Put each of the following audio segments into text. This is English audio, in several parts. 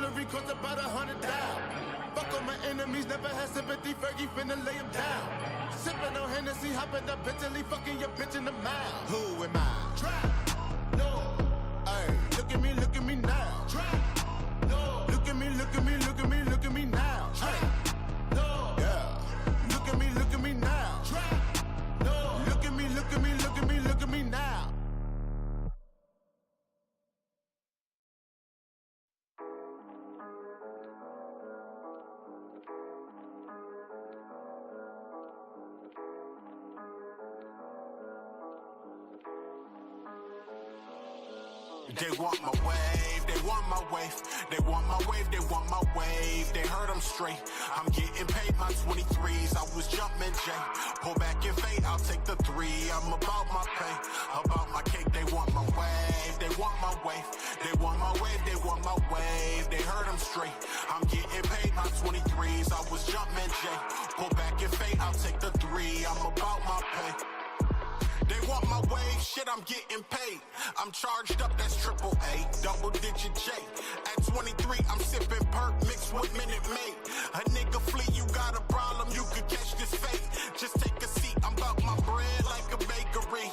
jewelry cost about 100 down. Fuck on my enemies, never had sympathy. Fergie finna lay him down. Sippin' on Hennessy, hoppin' up Bentley, fucking your bitch in the mouth. Who am I? Trap. No. Ay, look at me now. Trap. No. Look at me, look at me, look at me, look at me now. Trap. No. Yeah. Look at me now. Trap. No. Look at me, look at me, look at me, look at me now. They want my wave, they want my wave, they want my wave, they want my wave. They heard I'm straight, I'm getting paid my 23s. I was jumping J, pull back and fade, I'll take the 3. I'm about my pay, about my cake. They want my wave, they want my wave, they want my wave, they want my wave. They heard I'm straight, I'm getting paid my 23s. I was jumping J, pull back and fade, I'll take the 3. I'm about my pay. They want my wave, shit, I'm getting paid. I'm charged up, that's AAA, double digit J. At 23, I'm sipping perk mixed with Minute Maid. A nigga flee, you got a problem, you could catch this fate. Just take a seat, I'm about my bread like a bakery.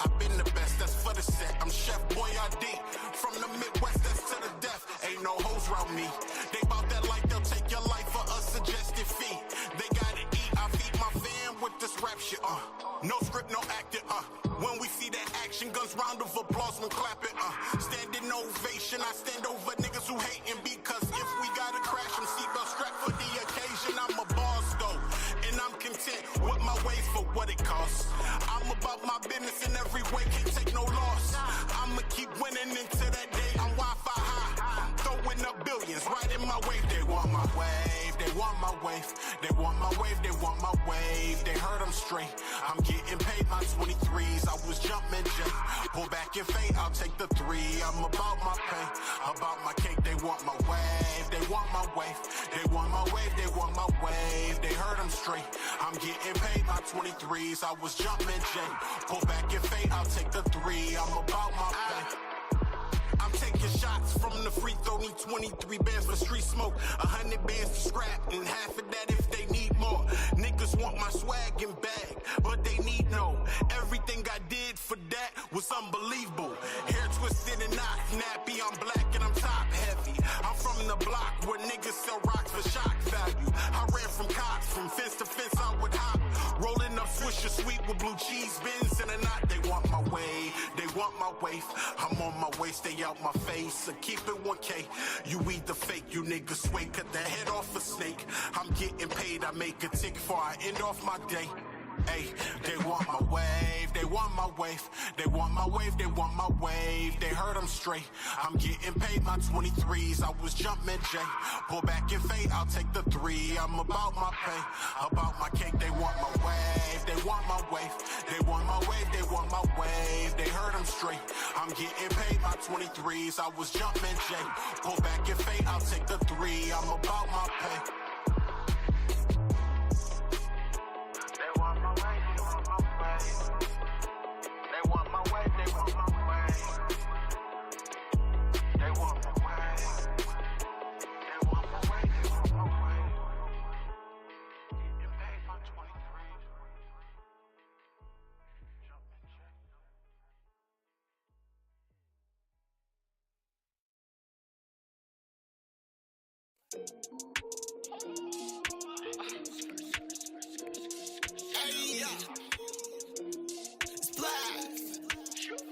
I've been the best, that's for the set. I'm Chef Boyardee. From the Midwest, that's to the death. Ain't no hoes around me. They bout that like they'll take your life for a suggested fee. They gotta eat, I feed my fam with this rap shit, No script, no acting, When we see that action, guns, round of applause when clapping, Standing ovation, I stand over niggas who hating. Because if we gotta crash them, seatbelt strapped for the occasion. I'm a boss though, and I'm content with my ways for what it costs. I'm about my business in every way, can't take no loss. I'ma keep winning into that day, I'm Wi-Fi high. Throwing up billions right in my wave. They want my wave, they want my wave, they want my wave, they want my wave. They heard I'm straight, I'm getting paid my 23s. I was jumping J, pull back and fade, I'll take the 3. I'm about my pay, about my cake. They want my wave, they want my wave, they want my wave, they want my wave. They heard I'm straight, I'm getting paid my 23s. I was jumping J, pull back and fade, I'll take the 3. I'm about my pay. I'm taking shots from the free throw, need 23 bands for street smoke, 100 bands to scrap, and half of that if they need more. Niggas want my swag and bag, but they need no. Everything I did for that was unbelievable. Hair twisted and not nappy, I'm black and I'm top heavy. I'm from the block where niggas sell rocks for shock value. I ran from cops, from fence to fence I would hop. Rolling up Swisher Sweet with blue cheese bins and a knot. They want my way, they want my wave. I'm on my way, stay out my face, so keep it 1K. You either fake, you niggas sway, cut the head off a snake. I'm getting paid, I make a tick before I end off my day. Ay, they want my wave, they want my wave, they want my wave, they want my wave. They heard I'm straight, I'm getting paid my 23s. I was jumping J, pull back and fade, I'll take the 3. I'm about my pay, about my cake. They want my wave, they want my wave, they want my wave, they want my wave. They heard I'm straight, I'm getting paid my 23s. I was jumping J, pull back and fade, I'll take the 3. I'm about my pay.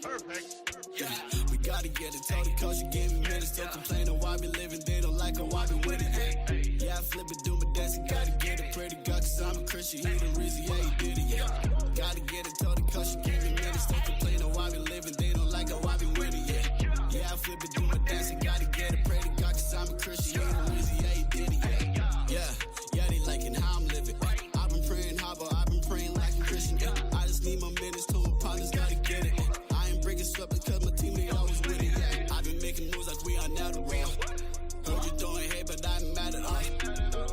Perfect. Yeah, we gotta get it. Tell the coach you give me minutes. Don't complain on why we living. They don't like how I be winning. Yeah, I flip it, do my dance. Gotta get it. Pray to God, cause I'm a Christian. He the reason, yeah, he did it. Yeah, gotta get it. Tell the coach you give me minutes. Don't complain on why we living. They don't like how I be winning. Yeah, I flip it, do my dance. Gotta get it. Pray to God, cause I'm a Christian. He the reason, yeah, he did it. Yeah, they liking how I'm living. I've been praying hard, but I've been praying like a Christian. I just need my minutes to opponents. Gotta get it. Breaking sweat because my teammate always with it. I've been making moves like we are now the real. Heard you throwing hate, but I'm mad at all.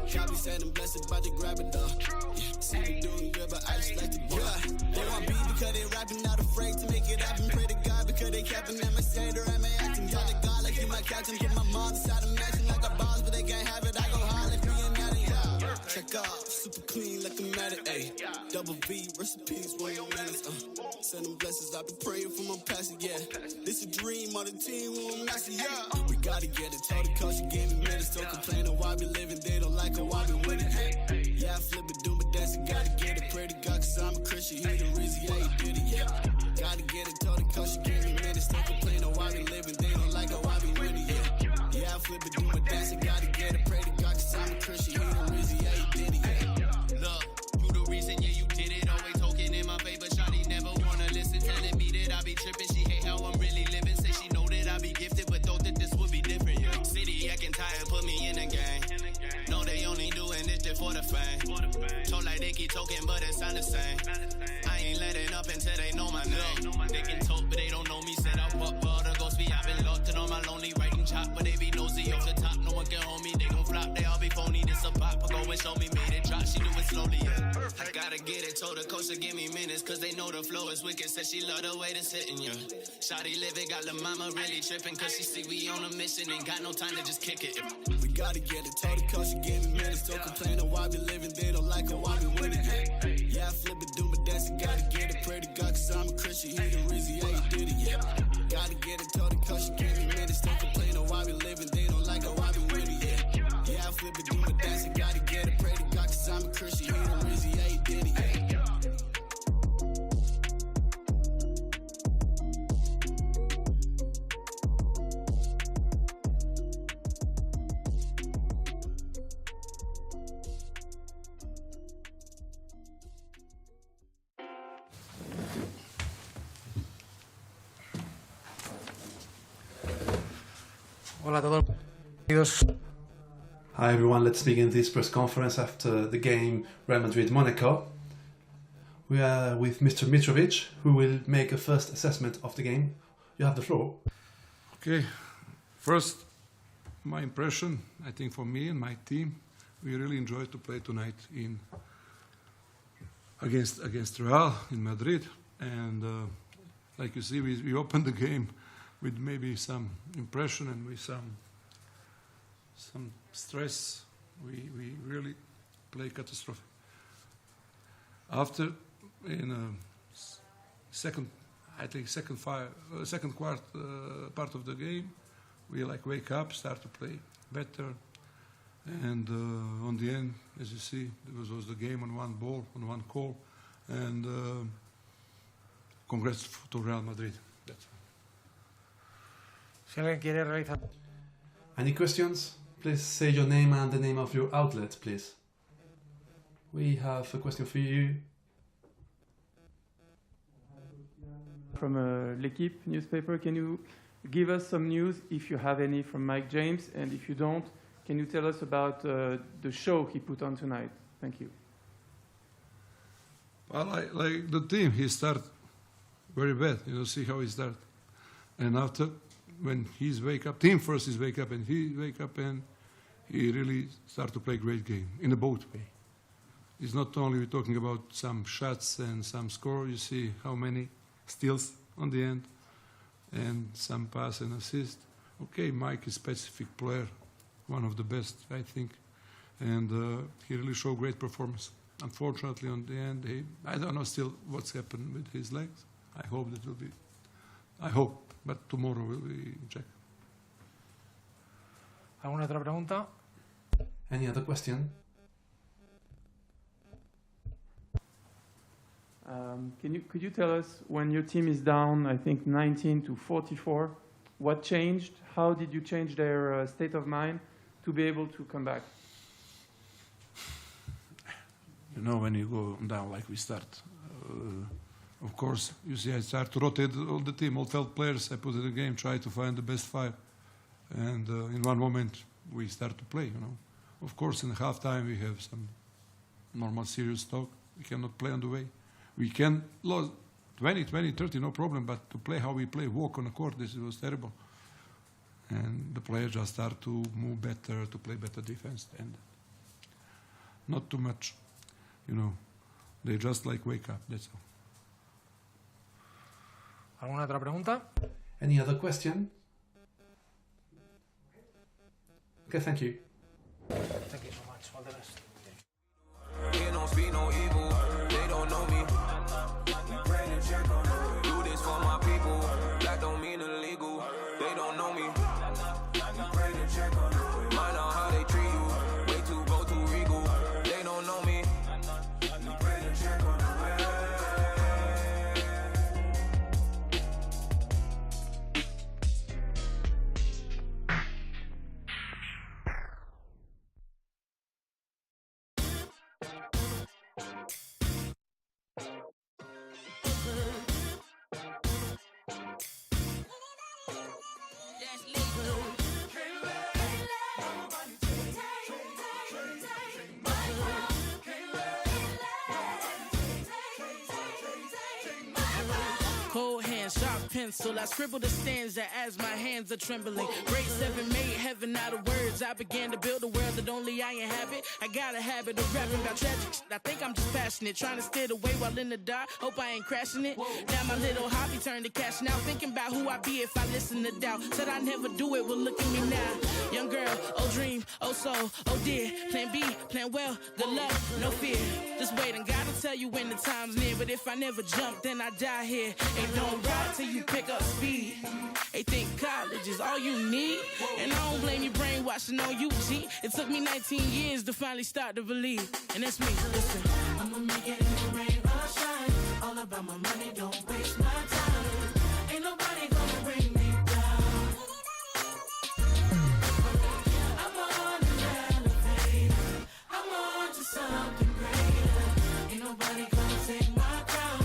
Can't be saying I'm blessed, about to grab it though. See me doing good, but I just like to do it. They want beef because they rapping, not afraid to make it happen. Pray to God because they capping. Am I saying or am I acting? Tell to God like he my captain. Put my mom inside a mansion like a take off, super clean like a matter, ayy. Double V, recipes, royal manners, Send them blessings, I've been praying for my pastor, yeah. This a dream, all the team will master, yeah. We gotta get it, told the coach, you gave me minutes. Don't complain on why we living, they don't like how I be winning, hey. Yeah, I flip it, do my dance, I gotta get it. Pray to God, cause I'm a Christian, he the reason, yeah, he did it, yeah. Gotta get it, told the coach, you gave me minutes. Don't complain on why we living, they don't like how I be winning, yeah. Yeah, I flip it, do my dance, I gotta get it. Pray to God, cause I'm a Christian, he the reason, yeah, he did it, yeah. Look, you the reason, yeah, you did it. Always talking in my favor, shawty never wanna listen. Telling me that I be tripping, she hate how I'm really living. Say she know that I be gifted, but thought that this would be different, yeah. City acting tired, put me in the game. No, they only doing this just for the fame. Told like they keep talking, but it sound the same. I ain't letting up until they know my name. They can talk, but they don't know me. Said I walk for all the ghosts, I've been locked in on my lonely writing chop, but they be nosy off the top. No one can hold me, they gon' flop, they all be phony. This a pop, go and show me, made it drop. She do it slowly, yeah. I gotta get it, told the coach to give me minutes, cause they know the flow is wicked. Said she love the way it's hitting, yeah. Shawty live it, got the mama really tripping, cause she see we on a mission, ain't got no time to just kick it. We gotta get it, told the coach, you gave me minutes. Don't complain on why we living, they don't like how I be winning, hey. Yeah, I flip it, do my dance, I gotta get it. Pray to God, cause I'm a Christian, he the reason, yeah, he did it, yeah. Gotta get it, told the coach, you gave me minutes. Don't complain on why we living, they don't like how I be winning, yeah. Yeah, I flip it, do my dance, I gotta get it. Pray to God, cause I'm a Christian, he the reason, yeah, he did it, yeah. Hola a todos. Bienvenidos. Hi everyone, let's begin this press conference after the game Real Madrid-Mónaco. We are with Mr. Mitrovic, who will make a first assessment of the game. You have the floor. Okay, first, my impression, I think for me and my team, we really enjoyed to play tonight against Real in Madrid. And like you see, we opened the game with maybe some impression and with some stress. We really play catastrophic. After, in second part of the game, we wake up, start to play better, and on the end, as you see, there was the game on one ball, on one call, and congrats to Real Madrid. That's all. Si alguien quiere realizar. Any questions? Please say your name and the name of your outlet, please. We have a question for you. From L'Equipe newspaper, can you give us some news, if you have any, from Mike James? And if you don't, can you tell us about the show he put on tonight? Thank you. Well, like the team, he started very bad. See how he started. And after, when he's wake up, team first is wake up, and he wake up and he really start to play great game in a both way. It's not only we're talking about some shots and some score. You see how many steals on the end and some pass and assist. Okay, Mike is a specific player, one of the best, I think, and he really showed great performance. Unfortunately, on the end, I don't know still what's happened with his legs. I hope that will be. I hope. But tomorrow we check. ¿Alguna otra pregunta? Any other question? Could you tell us, when your team is down, I think 19-44, what changed? How did you change their state of mind to be able to come back? When you go down like we start, of course, you see, I start to rotate all the team, all 12 players. I put in the game, try to find the best 5. And in one moment, we start to play, Of course, in the halftime, we have some normal serious talk. We cannot play on the way. We can lose 20, 30, no problem, but to play how we play, walk on the court, this was terrible. And the players just start to move better, to play better defense. And not too much, They just wake up, that's all. ¿Alguna otra pregunta? Any other question? Okay, thank you. Thank you so much. All the best. speak no evil. They don't know me. Do this for my people. That don't mean illegal. They don't know me. Mind on how they treat you. Way too bold, too regal. They don't know me. Cold hand, sharp pencil, I scribble the stanza as my hands are trembling. Grade 7 made heaven out of words. I began to build a world that only I inhabit. I got a habit of rapping about tragic shit. I think I'm just passionate, trying to steer the way while in the dark. Hope I ain't crashing it. Now my little hobby turned to cash now. Thinking about who I'd be if I listen to doubt. Said I'd never do it, well look at me now. Young girl, oh dream, oh soul, oh dear. Plan B, plan well, good luck, no fear. Just wait and God will tell you when the time's near. But if I never jump, then I die here. Ain't don't ride till you pick up speed. They think college is all you need. And I don't blame you brainwashing on UG. It took me 19 years to finally start to believe. And that's me, listen. I'ma make it in the rain or shine. All about my money, don't waste my time. Ain't nobody gonna bring me down. I'm on an elevator. I'm on to something greater. Ain't nobody gonna take my crown.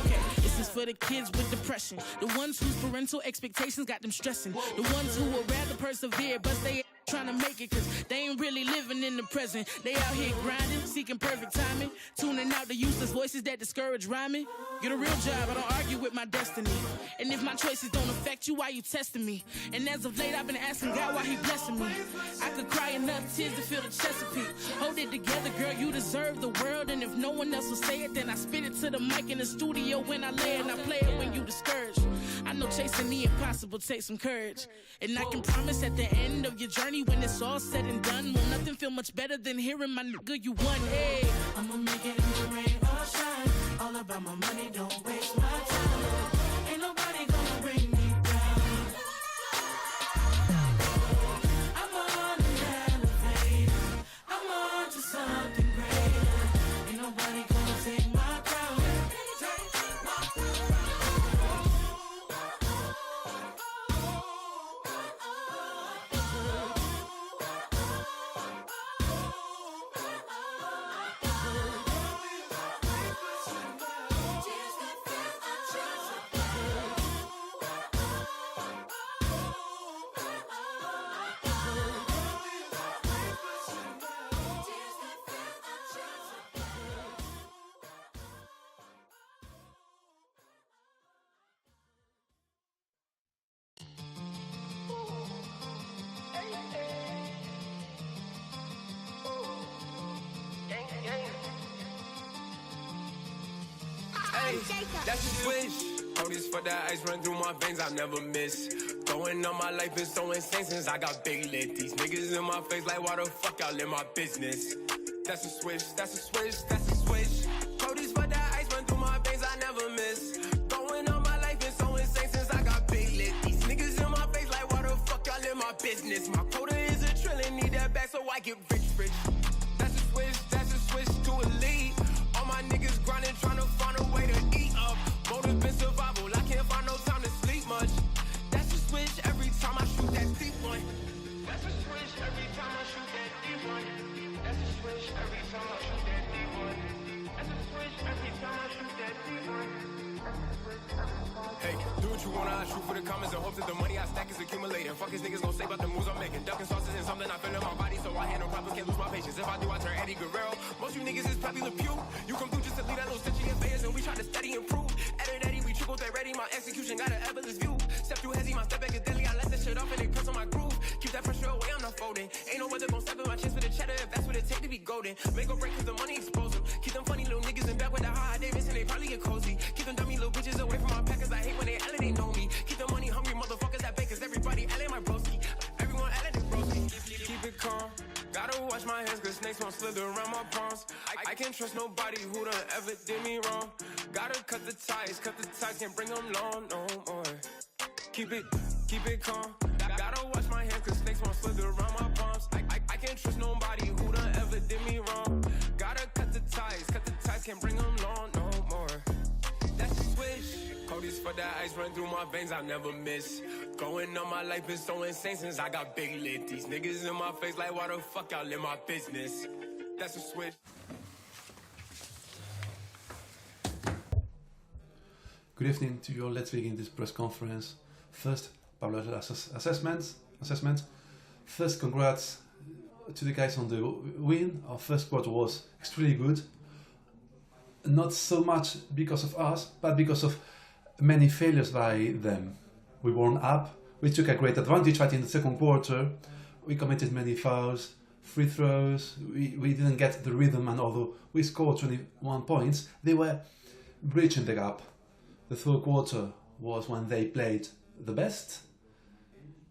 Okay, this is for the kids with depression. The ones whose parental expectations got them stressing. The ones who would rather persevere, but they trying to make it cause they ain't really living in the present. They out here grinding, seeking perfect timing, tuning out the useless voices that discourage rhyming. Get a real job, I don't argue with my destiny. And if my choices don't affect you, why you testing me? And as of late, I've been asking God why he blessing me. I could cry enough tears to feel the Chesapeake. Hold it together, girl, you deserve the world. And if no one else will say it, then I spit it to the mic in the studio when I lay it. And I play it when you discouraged. I know chasing the impossible takes some courage. And I can promise at the end of your journey, when it's all said and done, will nothing feel much better than hearing my nigga you won. Hey, I'ma make it in the rain or shine. All about my money, don't waste my time. Ain't nobody gonna bring me down. I'm on an elevator. I'm on to something greater. Ain't nobody gonna take my crown. That's a switch. Hold this for that ice run through my veins, I never miss. Going on my life is so insane since I got big lit. These niggas in my face like, why the fuck y'all in my business? That's a switch, that's a switch, that's a switch. Hold this for that ice run through my veins, I never miss. Going on my life is so insane since I got big lit. These niggas in my face like, why the fuck y'all in my business? My quota is a trillion, need that back so I get rich, rich. That's a switch to a lead. All my niggas grinding, trying to find a way to eat up. Motive and survival, I can't find no time to sleep much. That's a switch every time I shoot that deep one. That's a switch every time I shoot that deep one. That's a switch every time I shoot that deep one. That's a switch every time I shoot that deep one. Hey, do what you wanna, I shoot for the comments and hope that the money I stack is accumulating. Fuck his niggas gon' say about the moves I'm making. Ducking sauces and something I feel in my body, so I handle problems, can't lose my patience. If I do, I turn Eddie Guerrero. Most you niggas is probably Le Pew. You come through just to leave that little stitch in your face, and we try to steady improve. Eddie, we triple that ready, my execution got an effortless view. Step through hezzy, my step back is deadly, I let that shit off and it cuts on my groove. Keep that pressure away, I'm not folding. Ain't no weather gon' step in my chest for the cheddar if that's what it take to be golden. Make or break cause the money expose them. Keep them funny little niggas in back with the high Davis and they probably get cozy. Keep them dummy little bitches away from my packers, I hate when they Ellen, they know me. Keep the money hungry motherfuckers that bakers, everybody Ellen my broski. Everyone Ellen is broski. Keep it calm, Gotta wash my hands cause snakes won't slither around my palms. I can't trust nobody who done ever did me wrong. Gotta cut the ties, can't bring them long no more. Keep it calm. Gotta wash my hands cause snakes won't slither around my palms. I can't trust nobody who done ever did me wrong. Gotta cut the ties, can't bring them long no more. That's the switch. Cody's for that ice run through my veins, I never miss. Going on my life is so insane since I got big lit. These niggas in my face like why the fuck y'all in my business? That's a switch. Good evening to you all. Let's begin this press conference. First, Pablo's assessment. First, congrats to the guys on the win. Our first quarter was extremely good. Not so much because of us, but because of many failures by them. We warmed up, we took a great advantage right in the second quarter. We committed many fouls, free throws, we didn't get the rhythm, and although we scored 21 points, they were breaching the gap. The third quarter was when they played the best,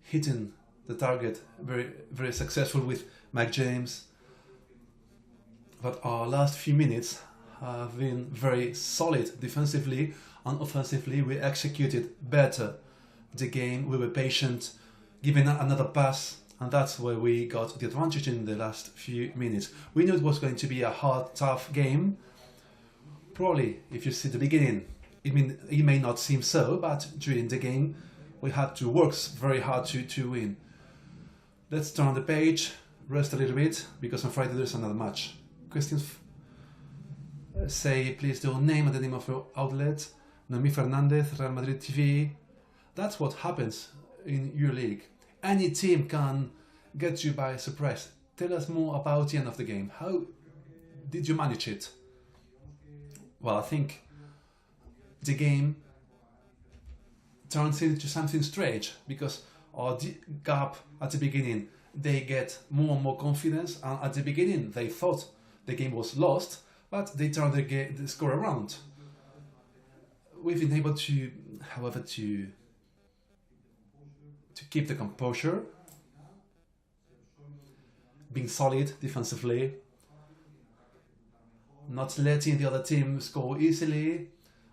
hitting the target very, very successful with Mike James. But our last few minutes have been very solid defensively, and offensively we executed better the game. We were patient, giving another pass, and that's where we got the advantage in the last few minutes. We knew it was going to be a hard, tough game. Probably, if you see the beginning, it may not seem so, but during the game we had to work very hard to win. Let's turn the page, rest a little bit, because on Friday there's another match. Questions? Say please your name and the name of your outlet. Noemi Fernandez, Real Madrid TV. That's what happens in your league. Any team can get you by surprise. Tell us more about the end of the game. How did you manage it? Well, I think the game turns into something strange because our gap at the beginning, they get more and more confidence, and at the beginning they thought the game was lost, but they turned the score around. We've been able to, however, to keep the composure, being solid defensively, not letting the other team score easily,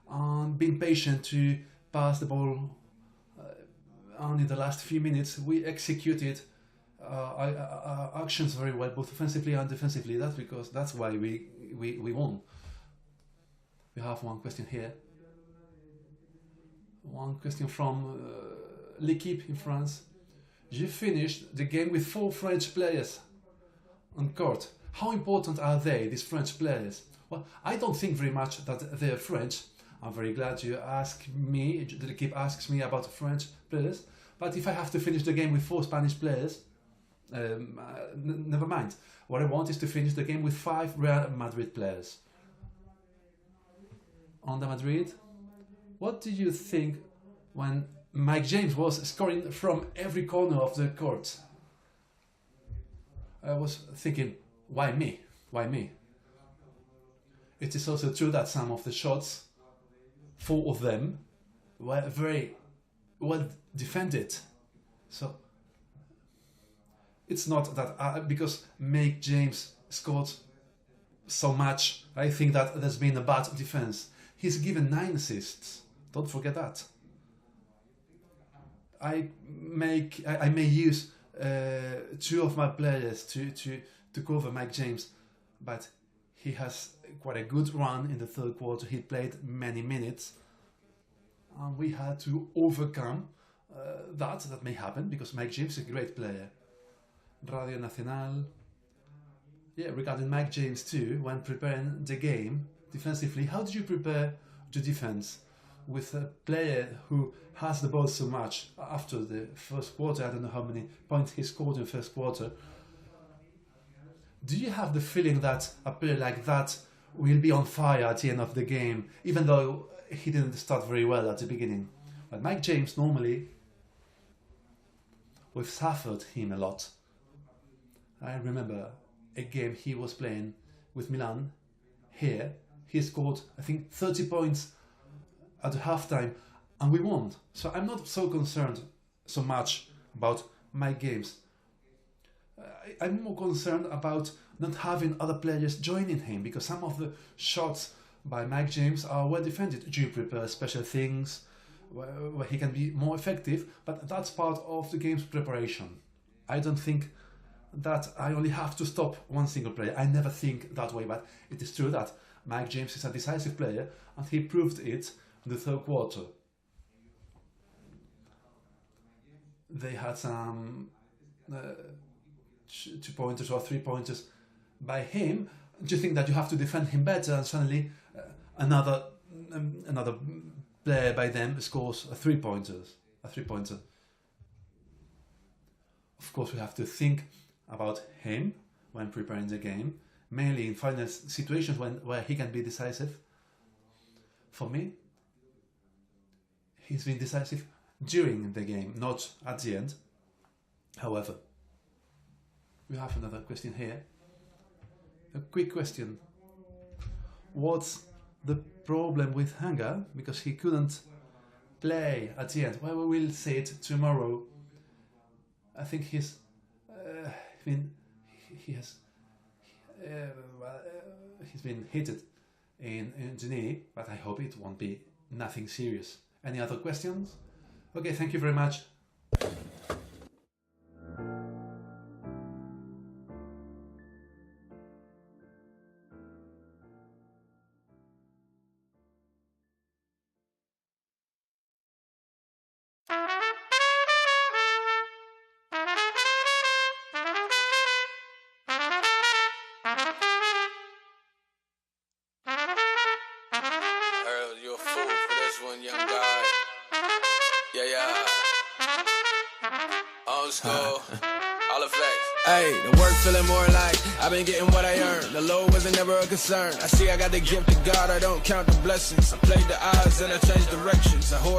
and being patient to pass the ball. And in the last few minutes, we executed actions very well, both offensively and defensively. That's why we won. We have one question here. One question from L'Équipe in France. You finished the game with 4 French players on court. How important are they, these French players? Well, I don't think very much that they're French. I'm very glad you ask me, the L'Équipe asks me about French players. But if I have to finish the game with 4 Spanish players, never mind. What I want is to finish the game with 5 Real Madrid players. On the Madrid, what did you think when Mike James was scoring from every corner of the court? I was thinking, why me? Why me? It is also true that some of the shots, 4 of them, were very well defended. So it's not that because Mike James scored so much, I think that there's been a bad defense. He's given 9 assists. Don't forget that. I may use 2 of my players to cover Mike James, but he has quite a good run in the third quarter. He played many minutes, and we had to overcome that may happen because Mike James is a great player. Radio Nacional. Yeah, regarding Mike James too, when preparing the game defensively, how did you prepare the defense with a player who has the ball so much? After the first quarter, I don't know how many points he scored in the first quarter. Do you have the feeling that a player like that will be on fire at the end of the game, even though he didn't start very well at the beginning? But Mike James, normally, we've suffered him a lot. I remember a game he was playing with Milan here. He scored, I think, 30 points at the halftime, and we won. So I'm not so concerned so much about Mike James. I'm more concerned about not having other players joining him, because some of the shots by Mike James are well defended. Do you prepare special things where he can be more effective? But that's part of the game's preparation. I don't think that I only have to stop one single player. I never think that way, but it is true that Mike James is a decisive player, and he proved it in the third quarter. They had some 2-pointers or 3-pointers by him. Do you think that you have to defend him better, and suddenly another player by them scores a 3-pointer? Of course, we have to think about him when preparing the game, mainly in final situations where he can be decisive. For me, he's been decisive during the game, not at the end. However, we have another question here. A quick question. What's the problem with Hanga? Because he couldn't play at the end. Well, we will see it tomorrow. I think he's been hit in the knee, but I hope it won't be nothing serious. Any other questions? Okay, thank you very much. You a fool for this one, young guy. Yeah. Old school. All effects. Hey, the work feeling more like I've been getting what I earned. The low wasn't never a concern. I see I got the gift of God, I don't count the blessings. I played the odds and I changed directions. I hoard